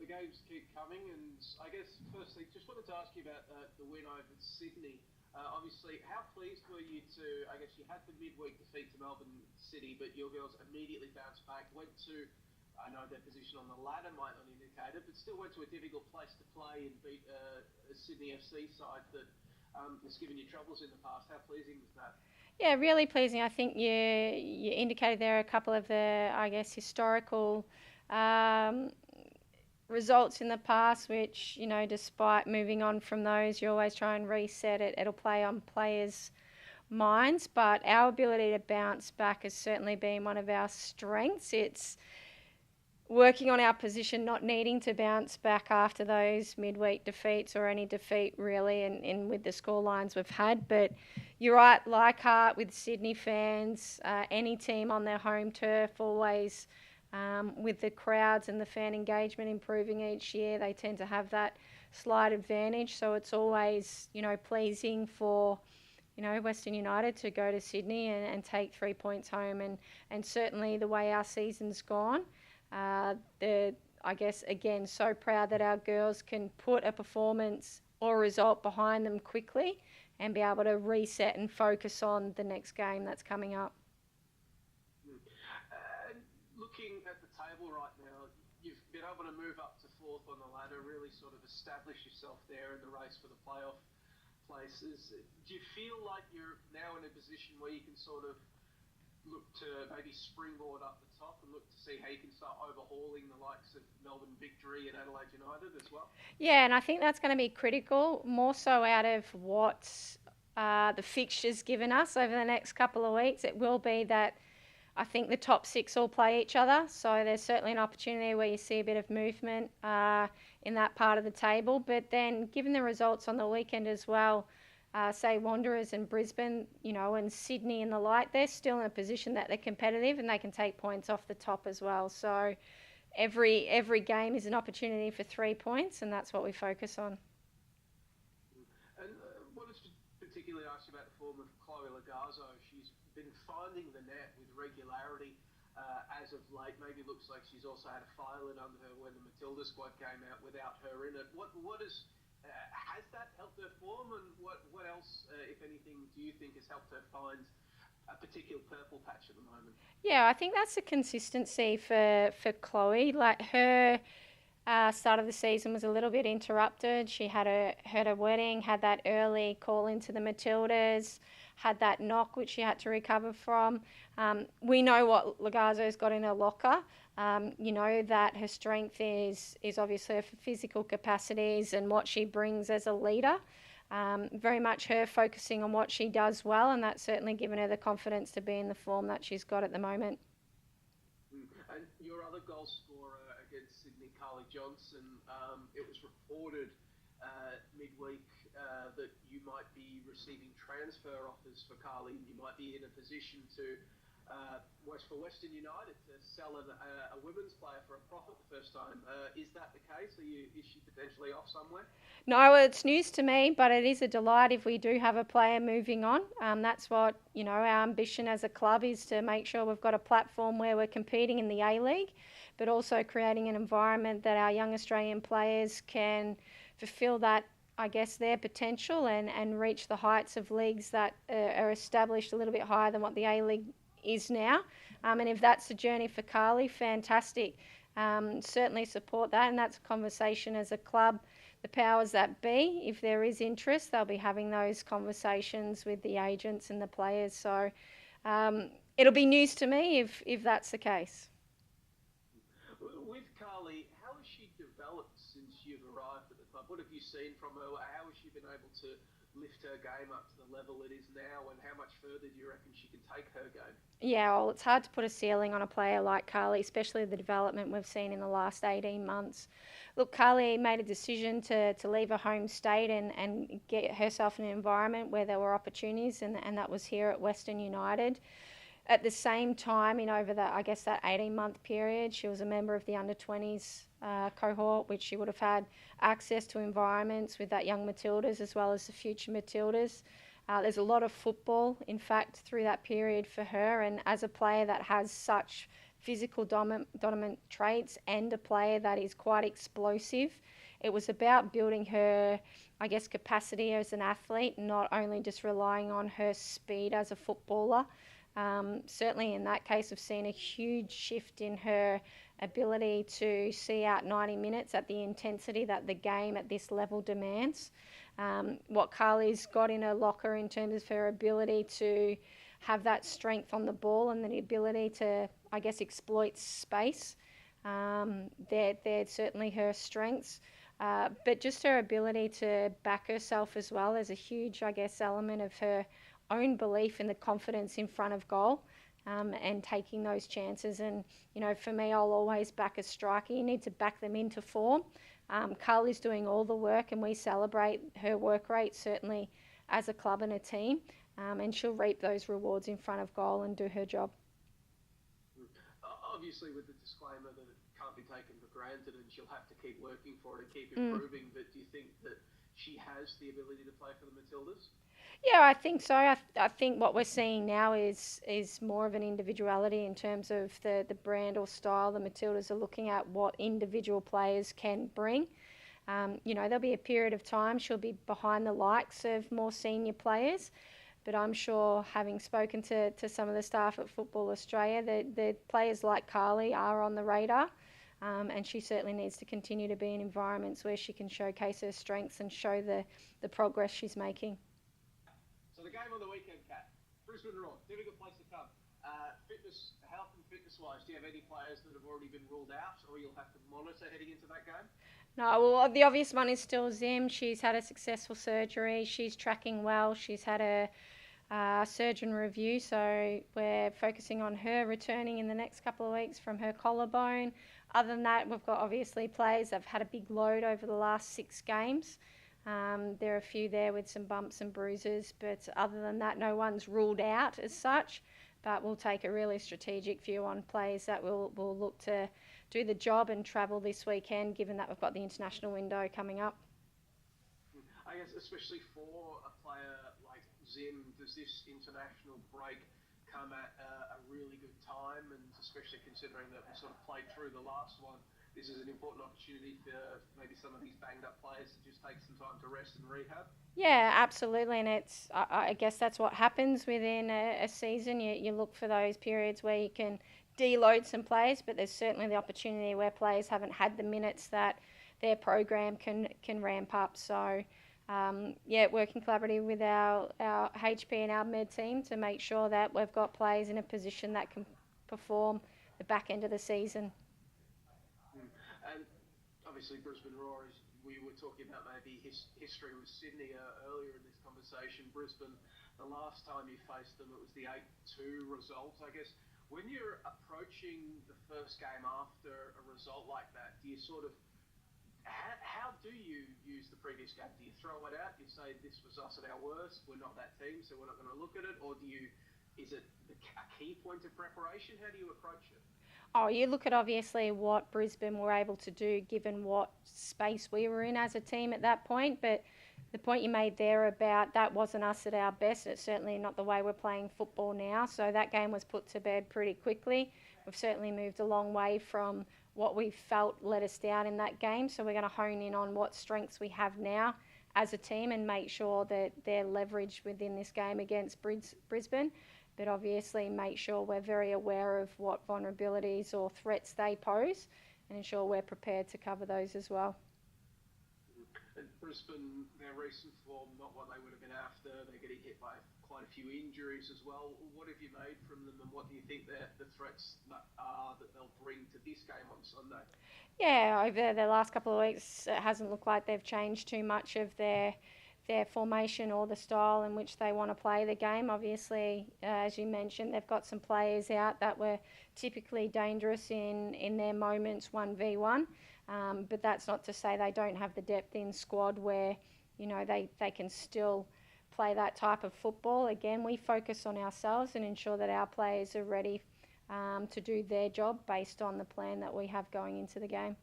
the games keep coming, and I guess firstly, just wanted to ask you about the win over Sydney. Obviously, how pleased were you to? I guess you had the midweek defeat to Melbourne City, but your girls immediately bounced back. Went to, I know their position on the ladder might not indicate it, but still went to a difficult place to play and beat a Sydney FC side that has given you troubles in the past. How pleasing was that? Yeah, really pleasing. I think you indicated there a couple of the, I guess, historical um, results in the past, which, despite moving on from those, you always try and reset it. It'll play on players' minds, but our ability to bounce back has certainly been one of our strengths. It's working on our position, not needing to bounce back after those midweek defeats or any defeat really, and with the score lines we've had. But you're right, Leichhardt with Sydney fans, any team on their home turf always, with the crowds and the fan engagement improving each year, they tend to have that slight advantage. So it's always, pleasing for, Western United to go to Sydney and take 3 points home. And certainly the way our season's gone, I guess, again, so proud that our girls can put a performance or result behind them quickly and be able to reset and focus on the next game that's coming up. Looking at the table right now, you've been able to move up to fourth on the ladder, really sort of establish yourself there in the race for the playoff places. Do you feel like you're now in a position where you can sort of look to maybe springboard up the top and look to see how you can start overhauling the likes of Melbourne Victory and Adelaide United as well? Yeah, and I think that's going to be critical, more so out of what the fixtures given us over the next couple of weeks. It will be that I think the top six all play each other, so there's certainly an opportunity where you see a bit of movement in that part of the table. But then, given the results on the weekend as well, say Wanderers and Brisbane, and Sydney and the like, they're still in a position that they're competitive and they can take points off the top as well. So every game is an opportunity for 3 points, and that's what we focus on. And what is particularly asked about the form of Chloe Lagazzo? She's been finding the net with regularity as of late. Maybe looks like she's also had a firelit under her when the Matilda squad came out without her in it. What is has that helped her form, and what else, if anything, do you think has helped her find a particular purple patch at the moment? Yeah, I think that's the consistency for Chloe. Like her start of the season was a little bit interrupted. She had a wedding, had that early call into the Matildas, had that knock which she had to recover from. We know what Lagazzo's got in her locker. That her strength is obviously her physical capacities and what she brings as a leader. Very much her focusing on what she does well, and that's certainly given her the confidence to be in the form that she's got at the moment. And your other goal scorer against Sydney, Carly Johnson, it was reported midweek that you might be receiving transfer offers for Carly. You might be in a position to for Western United to sell a women's player for a profit the first time. Is that the case? Is she potentially off somewhere? No, it's news to me, but it is a delight if we do have a player moving on. That's what, our ambition as a club is, to make sure we've got a platform where we're competing in the A-League, but also creating an environment that our young Australian players can fulfil that, I guess, their potential and reach the heights of leagues that are established a little bit higher than what the A-League is now. And if that's the journey for Carly, fantastic. Certainly support that, and that's a conversation as a club. The powers that be, if there is interest, they'll be having those conversations with the agents and the players. So it'll be news to me if that's the case. With Carly, how has she developed since you've arrived at the club? What have you seen from her? How has she been able to lift her game up to the level it is now, and how much further do you reckon she can take her game? Yeah, well, it's hard to put a ceiling on a player like Carly, especially the development we've seen in the last 18 months. Look, Carly made a decision to leave her home state and get herself in an environment where there were opportunities, and that was here at Western United. At the same time, over that 18-month period, she was a member of the under-20s cohort, which she would have had access to environments with that young Matildas as well as the future Matildas. There's a lot of football, in fact, through that period for her, and as a player that has such physical dominant traits and a player that is quite explosive. It was about building her, I guess, capacity as an athlete, not only just relying on her speed as a footballer. Certainly in that case, I've seen a huge shift in her ability to see out 90 minutes at the intensity that the game at this level demands. What Carly's got in her locker in terms of her ability to have that strength on the ball and the ability to, I guess, exploit space. They're certainly her strengths. But just her ability to back herself as well is a huge, I guess, element of her own belief in the confidence in front of goal, and taking those chances. And, for me, I'll always back a striker. You need to back them into form. Carly's doing all the work, and we celebrate her work rate, certainly as a club and a team. And she'll reap those rewards in front of goal and do her job. Obviously, with the disclaimer that it can't be taken for granted and she'll have to keep working for it and keep improving, but do you think that she has the ability to play for the Matildas? Yeah, I think so. I think what we're seeing now is more of an individuality in terms of the brand or style. The Matildas are looking at what individual players can bring. There'll be a period of time she'll be behind the likes of more senior players, but I'm sure, having spoken to some of the staff at Football Australia, that the players like Carly are on the radar, and she certainly needs to continue to be in environments where she can showcase her strengths and show the progress she's making. So the game on the weekend, Kat, Brisbane Roar, difficult place to come. Health and fitness-wise, do you have any players that have already been ruled out, or you'll have to monitor heading into that game? No, well, the obvious one is still Zim. She's had a successful surgery. She's tracking well. She's had a surgeon review, so we're focusing on her returning in the next couple of weeks from her collarbone. Other than that, we've got obviously players that have had a big load over the last 6 games. There are a few there with some bumps and bruises, but other than that, no one's ruled out as such. But we'll take a really strategic view on players that will look to do the job and travel this weekend, given that we've got the international window coming up. I guess especially for a player like Zim, does this international break come at a really good time, and especially considering that we sort of played through the last one, this is an important opportunity for maybe some of these banged up players to just take some time to rest and rehab? Yeah, absolutely, and I guess that's what happens within a season. You look for those periods where you can deload some players, but there's certainly the opportunity where players haven't had the minutes that their program can ramp up. So, working collaboratively with our HP and our med team to make sure that we've got players in a position that can perform the back end of the season. And obviously Brisbane Roar, as we were talking about maybe history with Sydney earlier in this conversation. Brisbane, the last time you faced them, it was the 8-2 result. I guess when you're approaching the first game after a result like that, do you sort of, how do you use the previous game? Do you throw it out? Do you say this was us at our worst, we're not that team, so we're not going to look at it? Or is it a key point of preparation? How do you approach it? Oh, you look at obviously what Brisbane were able to do given what space we were in as a team at that point, but the point you made there about that wasn't us at our best. It's certainly not the way we're playing football now, so that game was put to bed pretty quickly. We've certainly moved a long way from what we felt let us down in that game, so we're going to hone in on what strengths we have now as a team and make sure that they're leveraged within this game against Brisbane. But obviously make sure we're very aware of what vulnerabilities or threats they pose and ensure we're prepared to cover those as well. And Brisbane, their recent form, not what they would have been after. They're getting hit by quite a few injuries as well. What have you made from them, and what do you think the threats are that they'll bring to this game on Sunday? Yeah, over the last couple of weeks, it hasn't looked like they've changed too much of their formation or the style in which they want to play the game. Obviously, as you mentioned, they've got some players out that were typically dangerous in their moments 1v1, but that's not to say they don't have the depth in squad where they can still play that type of football. Again, we focus on ourselves and ensure that our players are ready to do their job based on the plan that we have going into the game.